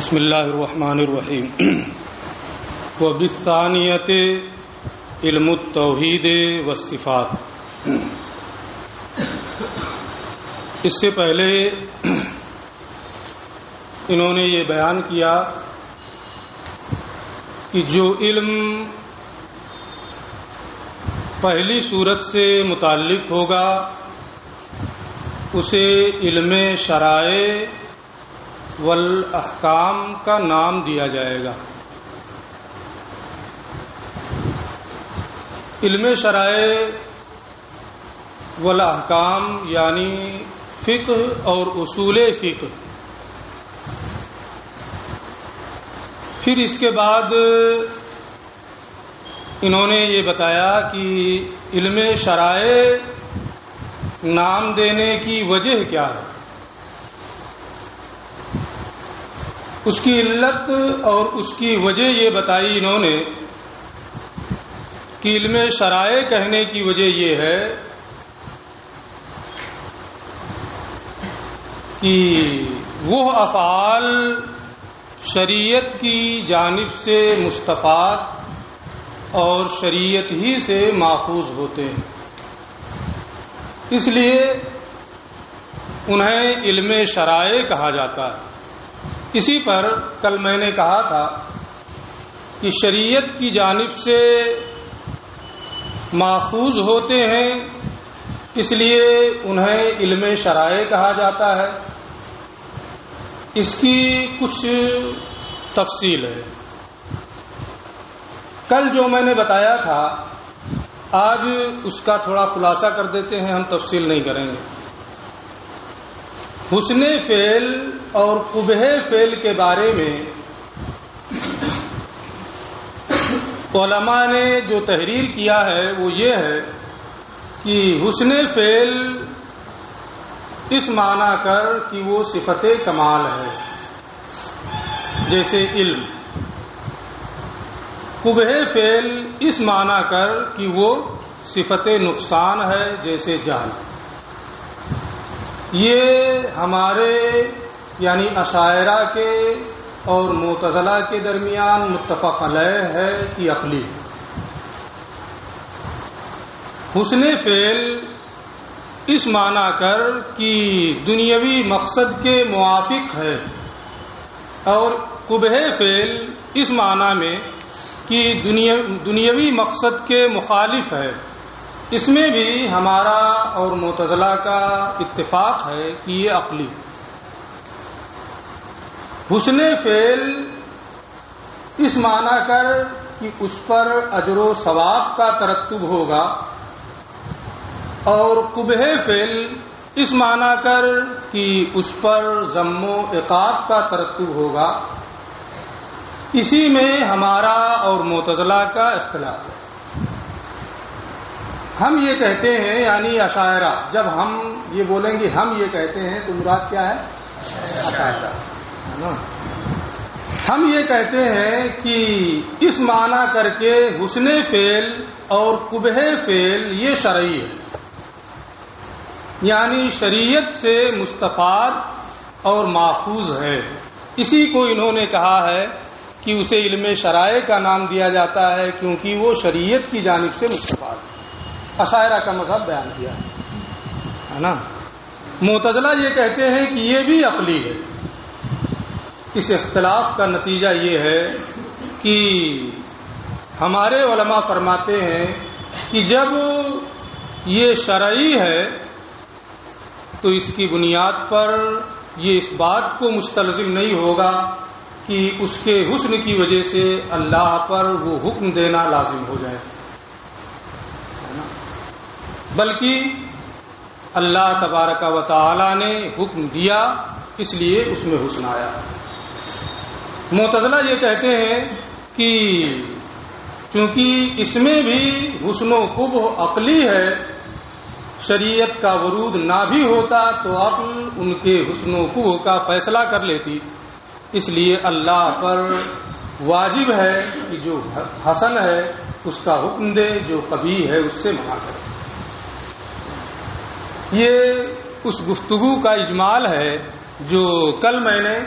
بسم اللہ الرحمن الرحیم وبالثانیۃ علم التوحید والصفات۔ اس سے پہلے انہوں نے یہ بیان کیا کہ جو علم پہلی صورت سے متعلق ہوگا اسے علم شرائع والاحکام کا نام دیا جائے گا۔ علم شرائع والاحکام یعنی فقہ اور اصول فقہ۔ پھر اس کے بعد انہوں نے یہ بتایا کہ علم شرائع نام دینے کی وجہ کیا ہے، اس کی علت اور اس کی وجہ یہ بتائی انہوں نے کہ علم شرائع کہنے کی وجہ یہ ہے کہ وہ افعال شریعت کی جانب سے مستفاد اور شریعت ہی سے ماخوذ ہوتے ہیں، اس لیے انہیں علم شرائع کہا جاتا ہے۔ اسی پر کل میں نے کہا تھا کہ شریعت کی جانب سے ماخوذ ہوتے ہیں، اس لیے انہیں علم شرائع کہا جاتا ہے۔ اس کی کچھ تفصیل ہے، کل جو میں نے بتایا تھا آج اس کا تھوڑا خلاصہ کر دیتے ہیں، ہم تفصیل نہیں کریں گے۔ حسن فعل اور قبح فعل کے بارے میں علماء نے جو تحریر کیا ہے وہ یہ ہے کہ حسن فعل اس معنی کر کہ وہ صفت کمال ہے جیسے علم، قبح فعل اس معنی کر کہ وہ صفت نقصان ہے جیسے جہل۔ یہ ہمارے یعنی اشاعرہ کے اور معتزلہ کے درمیان متفق علیہ ہے کہ عقلی۔ حسن فعل اس معنی کر کہ دنیاوی مقصد کے موافق ہے، اور قبح فعل اس معنی میں کہ دنیاوی مقصد کے مخالف ہے۔ اس میں بھی ہمارا اور معتزلہ کا اتفاق ہے کہ یہ عقلی۔ حسن فعل اس معنی کر کہ اس پر اجر و ثواب کا ترتب ہوگا، اور قبح فعل اس معنی کر کہ اس پر ذم و عقاب کا ترتب ہوگا۔ اسی میں ہمارا اور معتزلہ کا اختلاف ہے۔ ہم یہ کہتے ہیں یعنی اشاعرہ، جب ہم یہ بولیں گے ہم یہ کہتے ہیں تو مراد کیا ہے؟ اشاعرہ۔ ہم یہ کہتے ہیں کہ اس معنی کر کے حسن فعل اور قبح فعل یہ شرعی ہے، یعنی شریعت سے مستفاد اور ماخوذ ہے۔ اسی کو انہوں نے کہا ہے کہ اسے علم شرائع کا نام دیا جاتا ہے کیونکہ وہ شریعت کی جانب سے مستفاد ہے۔ اشاعرہ کا مذہب بیان کیا ہے نا۔ معتزلہ یہ کہتے ہیں کہ یہ بھی عقلی ہے۔ اس اختلاف کا نتیجہ یہ ہے کہ ہمارے علماء فرماتے ہیں کہ جب یہ شرعی ہے تو اس کی بنیاد پر یہ اس بات کو مستلزم نہیں ہوگا کہ اس کے حسن کی وجہ سے اللہ پر وہ حکم دینا لازم ہو جائے، بلکہ اللہ تبارک و تعالی نے حکم دیا اس لیے اس میں حسن آیا۔ معتزلہ یہ کہتے ہیں کہ چونکہ اس میں بھی حسن و قبح عقلی ہے، شریعت کا ورود نہ بھی ہوتا تو عقل ان کے حسن و قبح کا فیصلہ کر لیتی، اس لیے اللہ پر واجب ہے کہ جو حسن ہے اس کا حکم دے، جو قبیح ہے اس سے منع کرے۔ یہ اس گفتگو کا اجمال ہے جو کل میں نے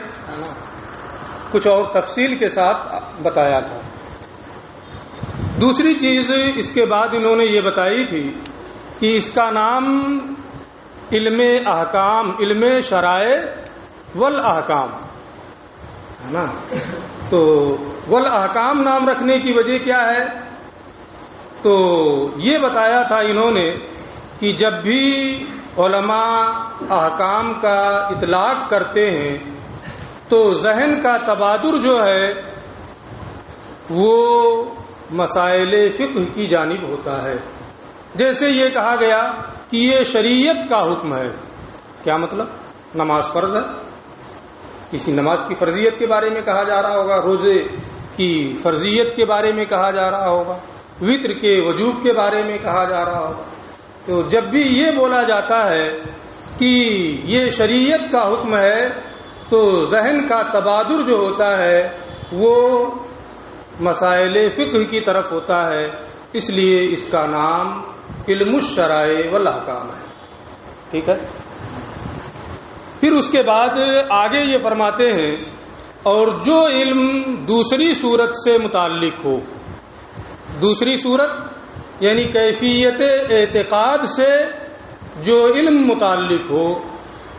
کچھ اور تفصیل کے ساتھ بتایا تھا۔ دوسری چیز اس کے بعد انہوں نے یہ بتائی تھی کہ اس کا نام علم احکام، علم شرائع والاحکام ہے نا۔ تو والاحکام نام رکھنے کی وجہ کیا ہے؟ تو یہ بتایا تھا انہوں نے کہ جب بھی علماء احکام کا اطلاق کرتے ہیں تو ذہن کا تبادر جو ہے وہ مسائل فقہ کی جانب ہوتا ہے۔ جیسے یہ کہا گیا کہ یہ شریعت کا حکم ہے، کیا مطلب؟ نماز فرض ہے، کسی نماز کی فرضیت کے بارے میں کہا جا رہا ہوگا، روزے کی فرضیت کے بارے میں کہا جا رہا ہوگا، وطر کے وجوب کے بارے میں کہا جا رہا ہوگا۔ تو جب بھی یہ بولا جاتا ہے کہ یہ شریعت کا حکم ہے تو ذہن کا تبادر جو ہوتا ہے وہ مسائل فقہ کی طرف ہوتا ہے، اس لیے اس کا نام علم الشرائع والاحکام ہے۔ ٹھیک ہے۔ پھر اس کے بعد آگے یہ فرماتے ہیں اور جو علم دوسری صورت سے متعلق ہو، دوسری صورت یعنی کیفیت اعتقاد سے جو علم متعلق ہو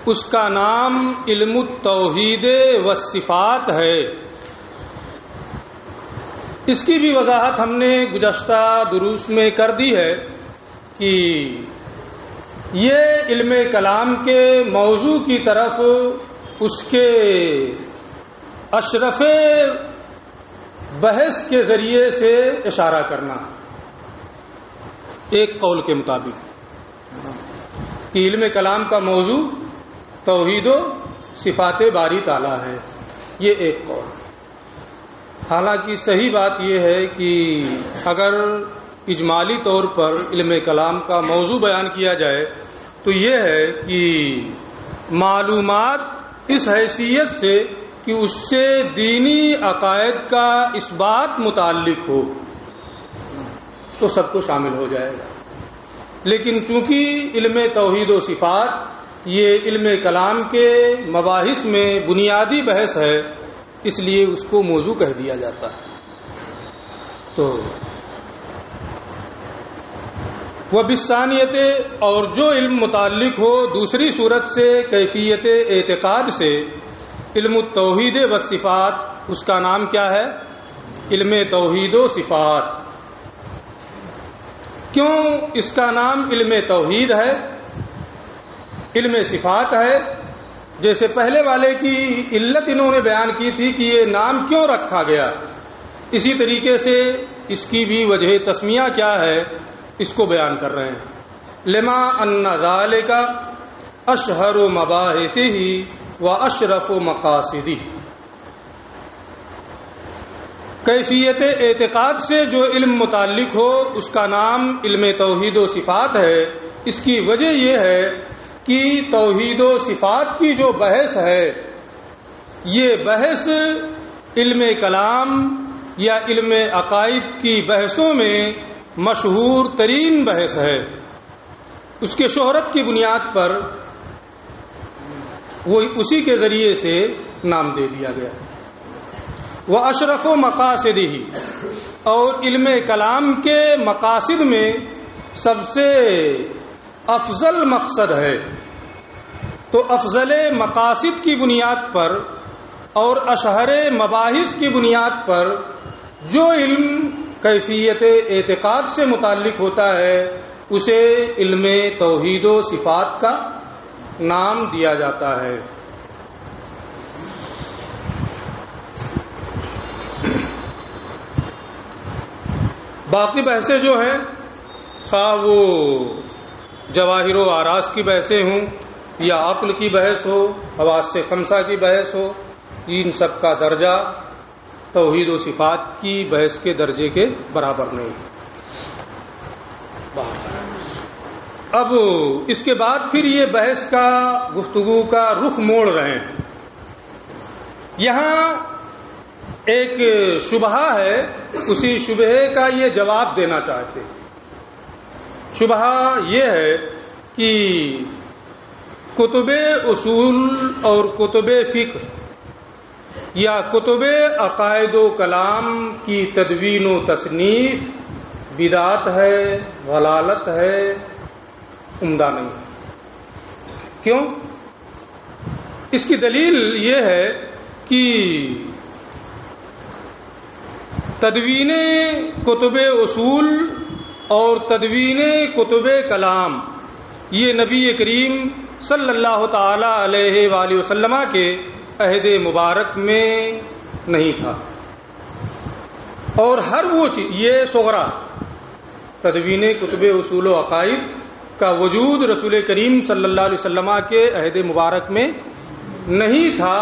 اس کا نام علم التوحید والصفات ہے۔ اس کی بھی وضاحت ہم نے گزشتہ دروس میں کر دی ہے کہ یہ علم کلام کے موضوع کی طرف اس کے اشرف بحث کے ذریعے سے اشارہ کرنا، ایک قول کے مطابق کہ علم کلام کا موضوع توحید و صفات باری تعالیٰ ہے، یہ ایک قول۔ حالانکہ صحیح بات یہ ہے کہ اگر اجمالی طور پر علم کلام کا موضوع بیان کیا جائے تو یہ ہے کہ معلومات اس حیثیت سے کہ اس سے دینی عقائد کا اس بات متعلق ہو تو سب کو شامل ہو جائے گا۔ لیکن چونکہ علم توحید و صفات یہ علم کلام کے مباحث میں بنیادی بحث ہے، اس لیے اس کو موضوع کہہ دیا جاتا ہے۔ تو وبالثانیت، اور جو علم متعلق ہو دوسری صورت سے کیفیت اعتقاد سے، علم التوحید والصفات، اس کا نام کیا ہے؟ علم توحید و صفات۔ کیوں اس کا نام علم توحید ہے، علم صفات ہے؟ جیسے پہلے والے کی علت انہوں نے بیان کی تھی کہ یہ نام کیوں رکھا گیا، اسی طریقے سے اس کی بھی وجہ تسمیہ کیا ہے اس کو بیان کر رہے ہیں۔ لما ان ذالک اشہر مباحثہ و اشرف مقاصدہ، کیفیت اعتقاد سے جو علم متعلق ہو اس کا نام علم توحید و صفات ہے۔ اس کی وجہ یہ ہے کہ توحید و صفات کی جو بحث ہے یہ بحث علم کلام یا علم عقائد کی بحثوں میں مشہور ترین بحث ہے۔ اس کے شہرت کی بنیاد پر وہ اسی کے ذریعے سے نام دے دیا گیا۔ وہ اشرف و مقاصد ہی، اور علم کلام کے مقاصد میں سب سے افضل مقصد ہے۔ تو افضل مقاصد کی بنیاد پر اور اشہر مباحث کی بنیاد پر جو علم کیفیت اعتقاد سے متعلق ہوتا ہے اسے علم توحید و صفات کا نام دیا جاتا ہے۔ باقی بحثیں جو ہیں، خواہ وہ جواہر و آراز کی بحثیں ہوں یا عقل کی بحث ہو، حواس خمسہ کی بحث ہو، ان سب کا درجہ توحید و صفات کی بحث کے درجے کے برابر نہیں۔ اب اس کے بعد پھر یہ بحث کا گفتگو کا رخ موڑ رہے ہیں۔ یہاں ایک شبہ ہے، اسی شبہ کا یہ جواب دینا چاہتے ہیں۔ شبہ یہ ہے کہ کتب اصول اور کتب فقہ یا کتب عقائد و کلام کی تدوین و تصنیف بدعت ہے، ضلالت ہے، عمدہ نہیں ہے۔ کیوں؟ اس کی دلیل یہ ہے کہ تدوین کتب اصول اور تدوین کتب کلام یہ نبی کریم صلی اللہ تعالی علیہ وآلہ وسلم کے عہد مبارک میں نہیں تھا، اور ہر وہ چیز، یہ صغرا تدوین کتب اصول و عقائد کا وجود رسول کریم صلی اللہ علیہ وسلم کے عہد مبارک میں نہیں تھا،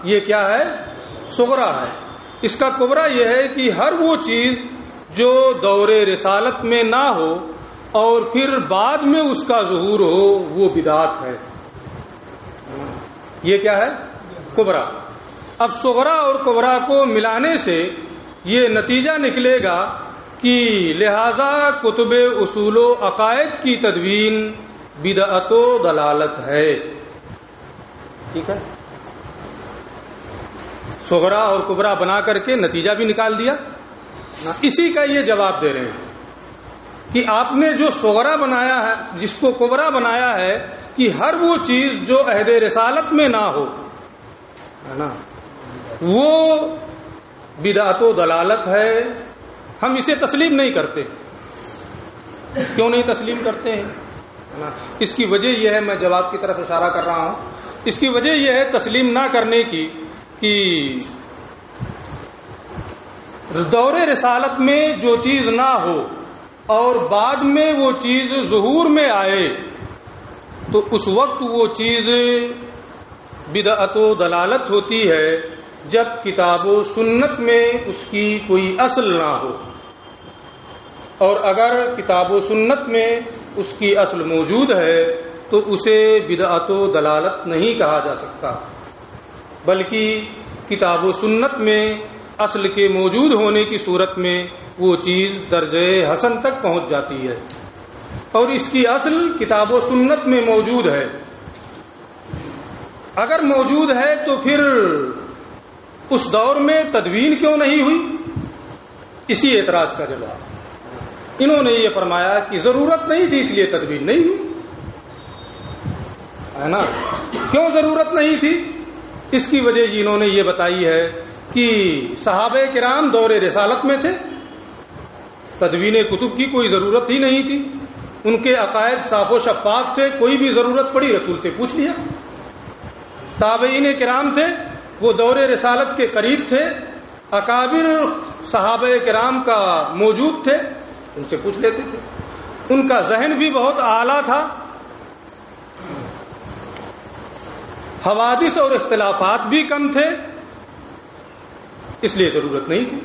یہ کیا ہے؟ صغرا ہے۔ اس کا کبرا یہ ہے کہ ہر وہ چیز جو دور رسالت میں نہ ہو اور پھر بعد میں اس کا ظہور ہو وہ بدعت ہے۔ یہ کیا ہے؟ کبرا۔ اب صغرا اور کبرا کو ملانے سے یہ نتیجہ نکلے گا کہ لہذا کتب اصول و عقائد کی تدوین بدعت و ضلالت ہے۔ ٹھیک ہے، صغرا اور کبرا بنا کر کے نتیجہ بھی نکال دیا۔ اسی کا یہ جواب دے رہے ہیں کہ آپ نے جو صغرا بنایا ہے، جس کو کبرا بنایا ہے، کہ ہر وہ چیز جو عہد رسالت میں نہ ہو، ہے نا، وہ بدعت و ضلالت ہے۔ ہم اسے تسلیم نہیں کرتے۔ کیوں نہیں تسلیم کرتے ہیں؟ اس کی وجہ یہ ہے، میں جواب کی طرف اشارہ کر رہا ہوں، اس کی وجہ یہ ہے تسلیم نہ کرنے کی کہ دور رسالت میں جو چیز نہ ہو اور بعد میں وہ چیز ظہور میں آئے تو اس وقت وہ چیز بدعت و ضلالت ہوتی ہے جب کتاب و سنت میں اس کی کوئی اصل نہ ہو، اور اگر کتاب و سنت میں اس کی اصل موجود ہے تو اسے بدعت و ضلالت نہیں کہا جا سکتا، بلکہ کتاب و سنت میں اصل کے موجود ہونے کی صورت میں وہ چیز درجہ حسن تک پہنچ جاتی ہے، اور اس کی اصل کتاب و سنت میں موجود ہے۔ اگر موجود ہے تو پھر اس دور میں تدوین کیوں نہیں ہوئی؟ اسی اعتراض کا جواب انہوں نے یہ فرمایا کہ ضرورت نہیں تھی اس لیے تدوین نہیں ہوئی، ہے نا۔ کیوں ضرورت نہیں تھی؟ اس کی وجہ انہوں نے یہ بتائی ہے کہ صحابہ کرام دور رسالت میں تھے، تدوین کتب کی کوئی ضرورت ہی نہیں تھی، ان کے عقائد صاف و شفاف تھے، کوئی بھی ضرورت پڑی رسول سے پوچھ لیا۔ تابعین کرام تھے، وہ دور رسالت کے قریب تھے، اکابر صحابہ کرام کا موجود تھے، ان سے پوچھ لیتے تھے، ان کا ذہن بھی بہت اعلیٰ تھا، حوادث اور اختلافات بھی کم تھے، اس لیے ضرورت نہیں تھی۔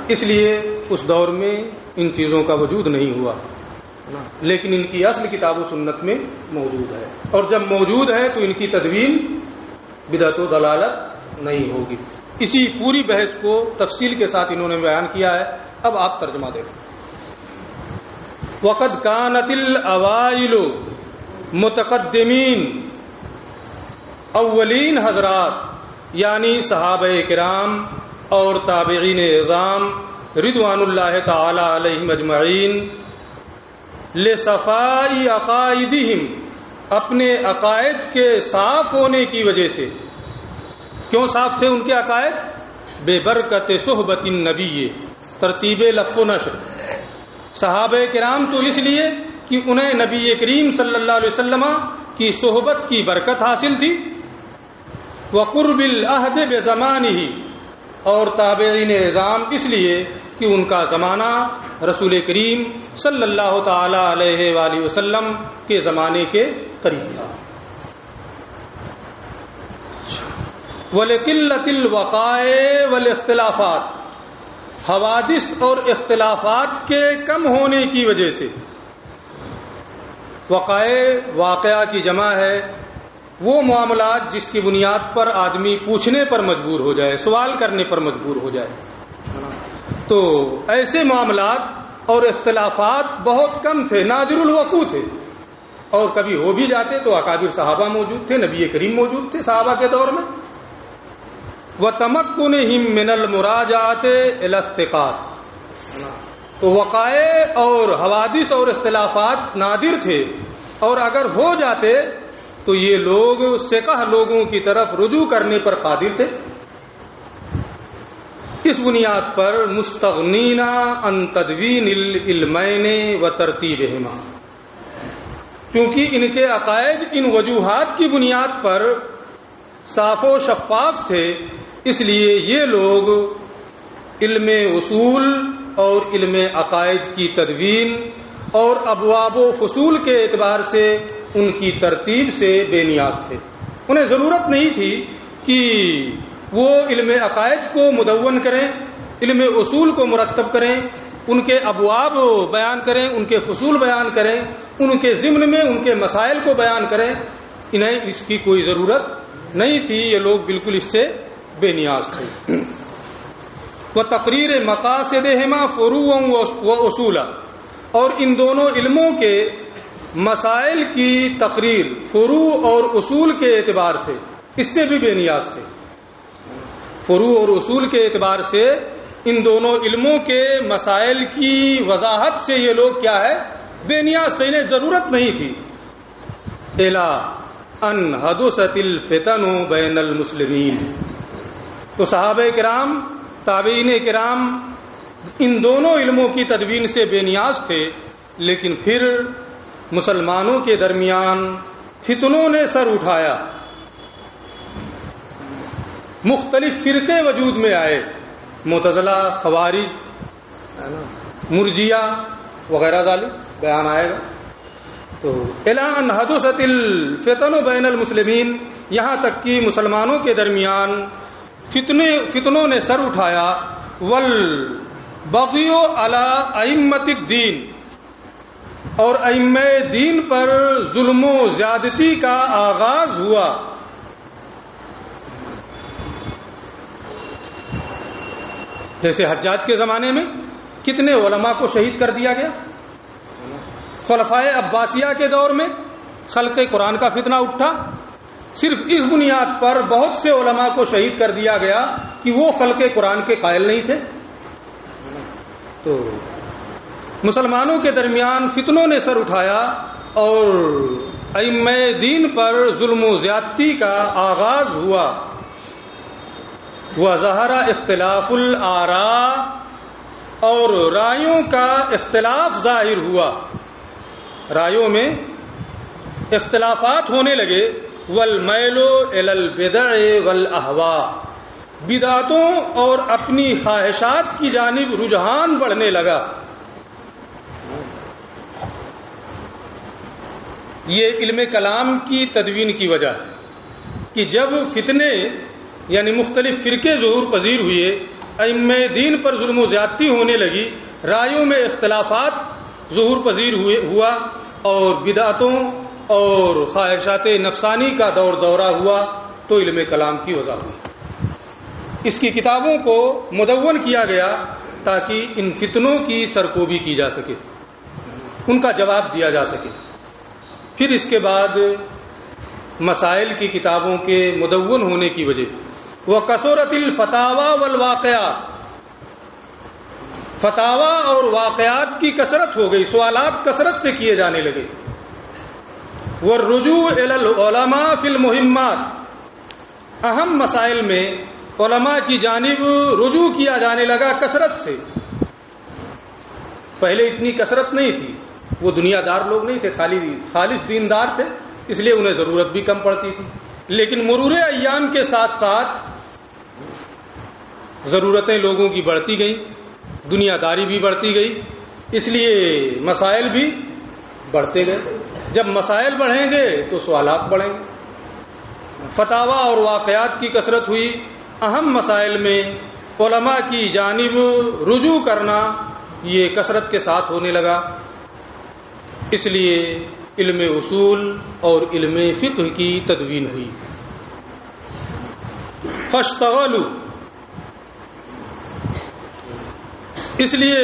اس لیے اس دور میں ان چیزوں کا وجود نہیں ہوا، لیکن ان کی اصل کتاب و سنت میں موجود ہے، اور جب موجود ہے تو ان کی تدوین بدعت و ضلالت نہیں ہوگی۔ اسی پوری بحث کو تفصیل کے ساتھ انہوں نے بیان کیا ہے۔ اب آپ ترجمہ دیکھیں۔ وقد كانت الاوائل متقدمین، اولین حضرات یعنی صحابہ کرام اور تابعین اعظام رضوان اللہ تعالی علیہم اجمعین، لصفاء عقائدہم، اپنے عقائد کے صاف ہونے کی وجہ سے۔ کیوں صاف تھے ان کے عقائد؟ بے برکت صحبت النبی، ترتیب لفظ و نشر۔ صحابہ کرام تو اس لیے کہ انہیں نبی کریم صلی اللہ علیہ وسلم کی صحبت کی برکت حاصل تھی، وقرب العہد بزمانہ، اور تابعین اعظام اس لیے کہ ان کا زمانہ رسول کریم صلی اللہ تعالی علیہ وآلہ وسلم کے زمانے کے قریب تھا۔ وَلِقِلَّةِ الْوَقَائِعِ وَالْاخْتِلَافَاتِ، حوادث اور اختلافات کے کم ہونے کی وجہ سے۔ وقائع واقعہ کی جمع ہے وہ معاملات جس کی بنیاد پر آدمی پوچھنے پر مجبور ہو جائے، سوال کرنے پر مجبور ہو جائے، تو ایسے معاملات اور اختلافات بہت کم تھے، نادر الوقوع تھے، اور کبھی ہو بھی جاتے تو اکابر صحابہ موجود تھے، نبی کریم موجود تھے صحابہ کے دور میں، وتمكنهم من المراجعة إلى الثقات، تو وقائع اور حوادث اور اختلافات نادر تھے، اور اگر ہو جاتے تو یہ لوگ ثقہ لوگوں کی طرف رجوع کرنے پر قادر تھے۔ اس بنیاد پر مستغنین عن تدوین العلمین و ترتیبہما، چونکہ ان کے عقائد ان وجوہات کی بنیاد پر صاف و شفاف تھے، اس لیے یہ لوگ علم اصول اور علم عقائد کی تدوین اور ابواب و فصول کے اعتبار سے ان کی ترتیب سے بے نیاز تھے۔ انہیں ضرورت نہیں تھی کہ وہ علم عقائد کو مدون کریں، علم اصول کو مرتب کریں، ان کے ابواب بیان کریں، ان کے فصول بیان کریں، ان کے ضمن میں ان کے مسائل کو بیان کریں۔ انہیں اس کی کوئی ضرورت نہیں تھی، یہ لوگ بالکل اس سے بے نیاز تھے۔ وتقریر مقاصدہما فروعا و اصولا، اور ان دونوں علموں کے مسائل کی تقریر فروع اور اصول کے اعتبار سے اس سے بھی بے نیاز تھے۔ فروع اور اصول کے اعتبار سے ان دونوں علموں کے مسائل کی وضاحت سے یہ لوگ کیا ہے؟ بے نیاز تھے، انہیں ضرورت نہیں تھی۔ الا ان حدثت الفتن بین المسلمین، تو صحابہ کرام، تابعین کرام ان دونوں علموں کی تدوین سے بے نیاز تھے، لیکن پھر مسلمانوں کے درمیان فتنوں نے سر اٹھایا، مختلف فرقے وجود میں آئے، معتزلہ، خوارج، مرجیہ وغیرہ ذالک بیان آئے گا۔ تو الا ان حدثت الفتن بین المسلمین، یہاں تک کہ مسلمانوں کے درمیان فتنوں نے سر اٹھایا، والبغی علی ائمۃ الدین، اور ائمہ دین پر ظلم و زیادتی کا آغاز ہوا۔ جیسے حجاج کے زمانے میں کتنے علماء کو شہید کر دیا گیا، خلفائے عباسیہ کے دور میں خلق قرآن کا فتنہ اٹھا، صرف اس بنیاد پر بہت سے علماء کو شہید کر دیا گیا کہ وہ خلق قرآن کے قائل نہیں تھے۔ تو مسلمانوں کے درمیان فتنوں نے سر اٹھایا اور ائمہ دین پر ظلم و زیادتی کا آغاز ہوا۔ وظہر اختلاف الآراء، اور رائیوں کا اختلاف ظاہر ہوا، رائیوں میں اختلافات ہونے لگے۔ والمیل الی البدع والاہواء، بدعتوں اور اپنی خواہشات کی جانب رجحان بڑھنے لگا۔ یہ علم کلام کی تدوین کی وجہ ہے کہ جب فتنے یعنی مختلف فرقے ظہور پذیر ہوئے، ائمہ دین پر ظلم و زیادتی ہونے لگی، رائیوں میں اختلافات ظہور پذیر ہوا، اور بدعتوں اور خواہشات نفسانی کا دورہ ہوا، تو علم کلام کی وجہ ہوئی۔ اس کی کتابوں کو مدون کیا گیا تاکہ ان فتنوں کی سرکوبی کی جا سکے، ان کا جواب دیا جا سکے۔ پھر اس کے بعد مسائل کی کتابوں کے مدون ہونے کی وجہ وَكَثُرَتِ الْفَتَاوَى وَالْوَاقِعَاتِ، فتاوی اور واقعات کی کثرت ہو گئی، سوالات کثرت سے کیے جانے لگے۔ وَالرُّجُوعُ إِلَى الْعُلَمَاءِ فِي الْمُهِمَّاتِ، اہم مسائل میں علماء کی جانب رجوع کیا جانے لگا کثرت سے۔ پہلے اتنی کثرت نہیں تھی، وہ دنیا دار لوگ نہیں تھے، خالص دیندار تھے، اس لیے انہیں ضرورت بھی کم پڑتی تھی۔ لیکن مرور ایام کے ساتھ ساتھ ضرورتیں لوگوں کی بڑھتی گئیں، دنیا داری بھی بڑھتی گئی، اس لیے مسائل بھی بڑھتے گئے۔ جب مسائل بڑھیں گے تو سوالات بڑھیں گے۔ فتاوی اور واقعات کی کثرت ہوئی، اہم مسائل میں علماء کی جانب رجوع کرنا یہ کثرت کے ساتھ ہونے لگا، اس لیے علم اصول اور علم فقہ کی تدوین ہوئی۔ فاشتغلوا، اس لیے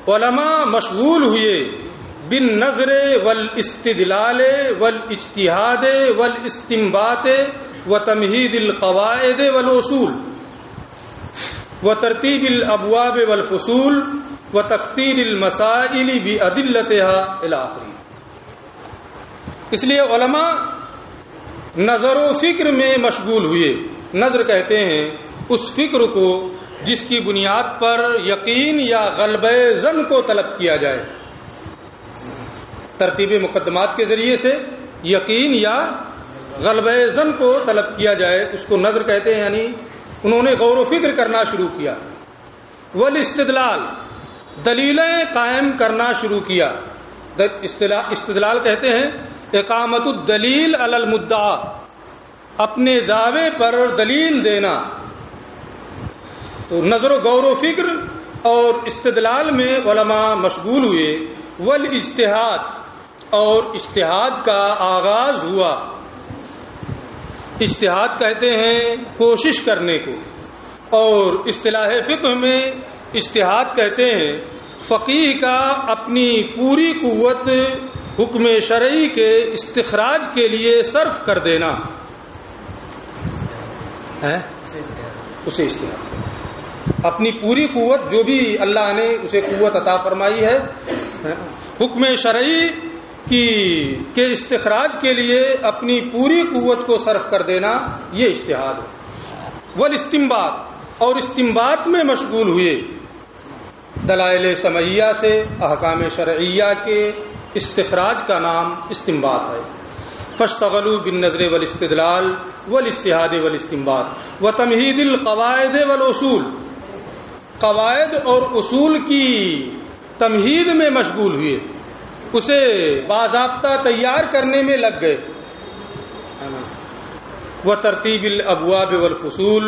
علماء مشغول ہوئے بالنظر والاستدلال والاجتہاد والاستنباط وتمہید القواعد والاصول وترتیب الابواب والفصول وتقطیر المسائل بأدلتها الى آخری۔ اس لیے علماء نظر و فکر میں مشغول ہوئے۔ نظر کہتے ہیں اس فکر کو جس کی بنیاد پر یقین یا غلبہ ظن کو طلب کیا جائے، ترتیب مقدمات کے ذریعے سے یقین یا غلبہ ظن کو طلب کیا جائے، اس کو نظر کہتے ہیں، یعنی انہوں نے غور و فکر کرنا شروع کیا۔ والاستدلال، دلیلیں قائم کرنا شروع کیا۔ استدلال کہتے ہیں اقامت الدلیل علی المدعا، اپنے دعوے پر دلیل دینا۔ تو نظر و غور و فکر اور استدلال میں علماء مشغول ہوئے۔ والاجتہاد، اور اجتہاد کا آغاز ہوا۔ اجتہاد کہتے ہیں کوشش کرنے کو، اور اصطلاح فقہ میں اجتہاد کہتے ہیں فقیہ کا اپنی پوری قوت حکم شرعی کے استخراج کے لیے صرف کر دینا ہے، اسے اجتہاد، اپنی پوری قوت جو بھی اللہ نے اسے قوت عطا فرمائی ہے حکم شرعی کے استخراج کے لیے اپنی پوری قوت کو صرف کر دینا، یہ اجتہاد ہے۔ والاستنباط، اور استنباط میں مشغول ہوئے۔ دلائل سمعیہ سے احکام شرعیہ کے استخراج کا نام استنباط ہے۔ فاشتغلوا بالنظر والاستدلال والاجتہاد والاستنباط وتمہید القواعد والاصول، قواعد اور اصول کی تمہید میں مشغول ہوئے، اسے باضابطہ تیار کرنے میں لگ گئے۔ وترتیب الابواب والفصول،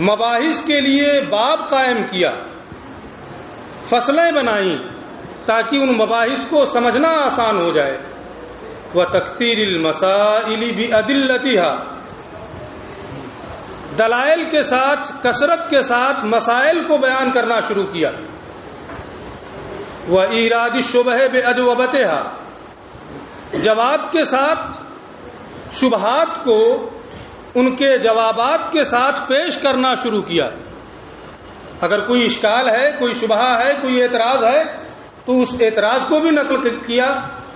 مباحث کے لیے باب قائم کیا، فصلیں بنائیں تاکہ ان مباحث کو سمجھنا آسان ہو جائے۔ وتکثیر المسائل بأدلتها، دلائل کے ساتھ، کثرت کے ساتھ مسائل کو بیان کرنا شروع کیا۔ وإيراد الشبہ بأجوبتها، جواب کے ساتھ شبہات کو ان کے جوابات کے ساتھ پیش کرنا شروع کیا۔ اگر کوئی اشکال ہے، کوئی شبہ ہے، کوئی اعتراض ہے تو اس اعتراض کو بھی نقل کیا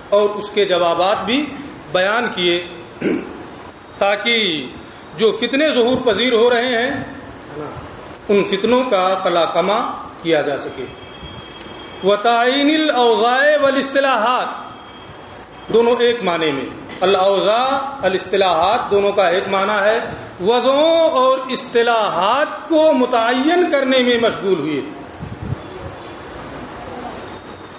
اور اس کے جوابات بھی بیان کیے، تاکہ جو فتنے ظہور پذیر ہو رہے ہیں ان فتنوں کا قلع کما کیا جا سکے۔ وتعین الاوضاع والاصطلاحات، دونوں ایک معنی میں، الاوضاع الاصطلاحات دونوں کا ایک معنی ہے۔ وضعوں اور اصطلاحات کو متعین کرنے میں مشغول ہوئے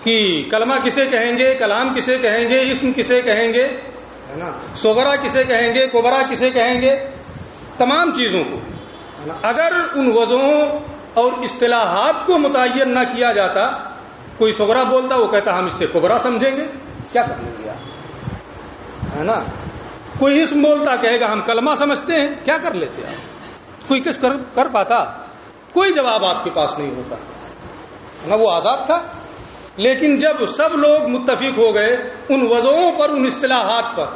کہ کلمہ کسے کہیں گے، کلام کسے کہیں گے، اسم کسے کہیں گے، صغرا کسے کہیں گے، کبرا کسے کہیں گے، تمام چیزوں کو اگر ان وضعوں اور اصطلاحات کو متعین نہ کیا جاتا، کوئی صغرا بولتا وہ کہتا ہم اس سے کبرا سمجھیں گے، کیا کر لیں گے ہے نا؟ کوئی اسم بولتا کہے گا ہم کلمہ سمجھتے ہیں، کیا کر لیتے آپ؟ کوئی کس کر پاتا؟ کوئی جواب آپ کے پاس نہیں ہوتا نا، وہ آزاد تھا۔ لیکن جب سب لوگ متفق ہو گئے ان وضعوں پر، ان اصطلاحات پر،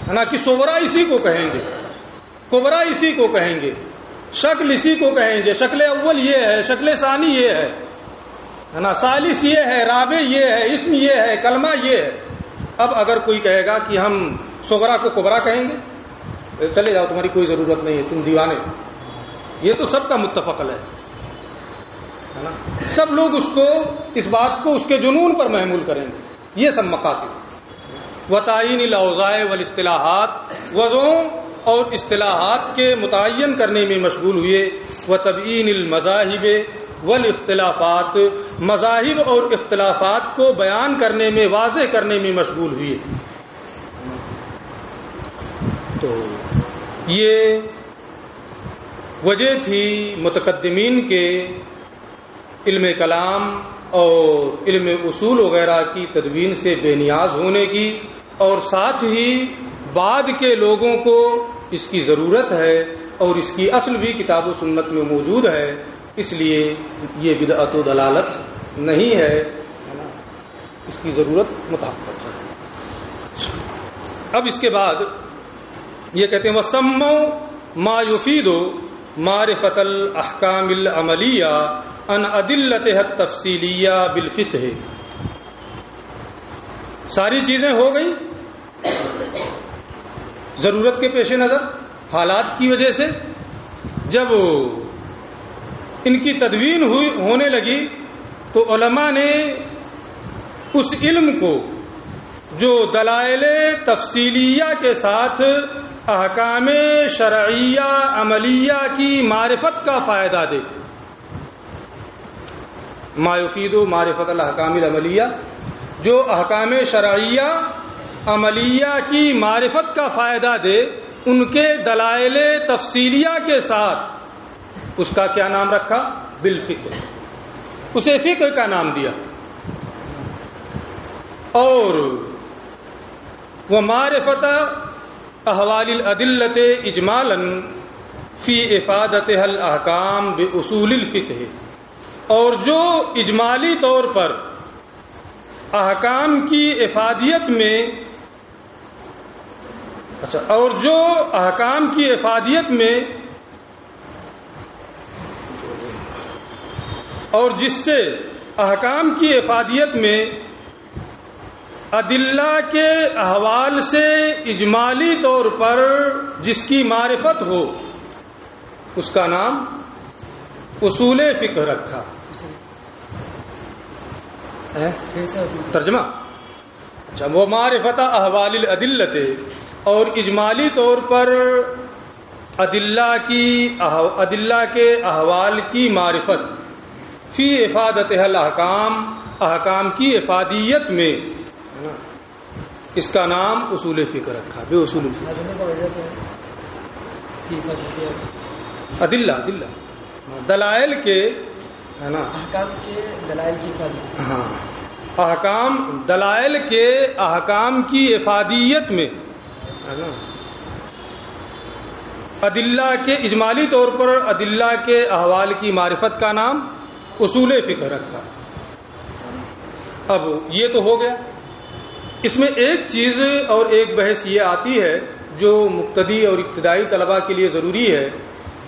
ہے نا، کہ صغرا اسی کو کہیں گے، کبرا اسی کو کہیں گے، شکل اسی کو کہیں گے، شکل اول یہ ہے، شکل ثانی یہ ہے نا، ثالث یہ ہے، رابع یہ ہے، اسم یہ ہے، کلمہ یہ ہے۔ اب اگر کوئی کہے گا کہ ہم صغرا کو کبرا کہیں گے، چلے جاؤ، تمہاری کوئی ضرورت نہیں ہے، تم دیوانے، یہ تو سب کا متفق ہے نا، سب لوگ اس بات کو اس کے جنون پر محمول کریں گے، یہ سب مقاصد۔ وتعین الاوضاع والاصطلاحات، وضعوں اور اصطلاحات کے متعین کرنے میں مشغول ہوئے۔ وتبیین المذاہب والاختلافات، مذاہب اور اختلافات کو بیان کرنے میں، واضح کرنے میں مشغول ہوئے۔ تو یہ وجہ تھی متقدمین کے علم کلام اور علم اصول وغیرہ کی تدوین سے بے نیاز ہونے کی، اور ساتھ ہی بعد کے لوگوں کو اس کی ضرورت ہے، اور اس کی اصل بھی کتاب و سنت میں موجود ہے، اس لیے یہ بدعت و دلالت نہیں ہے، اس کی ضرورت مطابقت ہے۔ اب اس کے بعد یہ کہتے ہیں وَسَمَّوْا مَا يُفِيدُ مَعْرِفَةَ الْأَحْكَامِ الْعَمَلِيَّةِ عَنْ أَدِلَّتِهَا التَّفْصِيلِيَّةِ بِالْفِقْهِ. ساری چیزیں ہو گئی ضرورت کے پیش نظر، حالات کی وجہ سے. جب ان کی تدوین ہونے لگی تو علماء نے اس علم کو جو دلائل تفصیلیہ کے ساتھ احکام شرعیہ عملیہ کی معرفت کا فائدہ دے، ما یفید معرفت الاحکام العملیہ، جو احکام شرعیہ عملیہ کی معرفت کا فائدہ دے، ان کے دلائل تفصیلیہ کے ساتھ اس کا کیا نام رکھا؟ بالفقہ. اسے فقہ کا نام دیا. اور ومعرفت احوال الادلۃ اجمالا فی افادتها الاحکام باصول الفقہ، اور جو اجمالی طور پر احکام کی افادیت میں اور جو احکام کی افادیت میں اور جس سے احکام کی افادیت میں ادلہ کے احوال سے اجمالی طور پر جس کی معرفت ہو، اس کا نام اصول فقہ رکھا. ترجمہ وہ معرفت احوال الادلۃ، اور اجمالی طور پر ادلہ کے احوال کی معرفت، فی افادتها الاحکام، احکام کی افادیت میں، اس کا نام اصول فقہ رکھا. بے اصول فقہ ادلہ دلائل کے، ہے نا، احکام کے دلائل کی افادیت. ہاں، احکام دلائل کے احکام کی افادیت میں، ہے نا، ادلہ کے اجمالی طور پر ادلہ کے احوال کی معرفت کا نام اصول فقہ رکھا. اب یہ تو ہو گیا. اس میں ایک چیز اور ایک بحث یہ آتی ہے جو مبتدی اور ابتدائی طلباء کے لیے ضروری ہے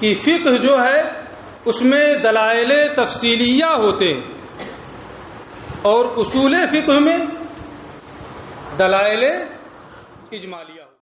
کہ فقہ جو ہے اس میں دلائل تفصیلیہ ہوتے ہیں اور اصول فقہ میں دلائل اجمالیہ.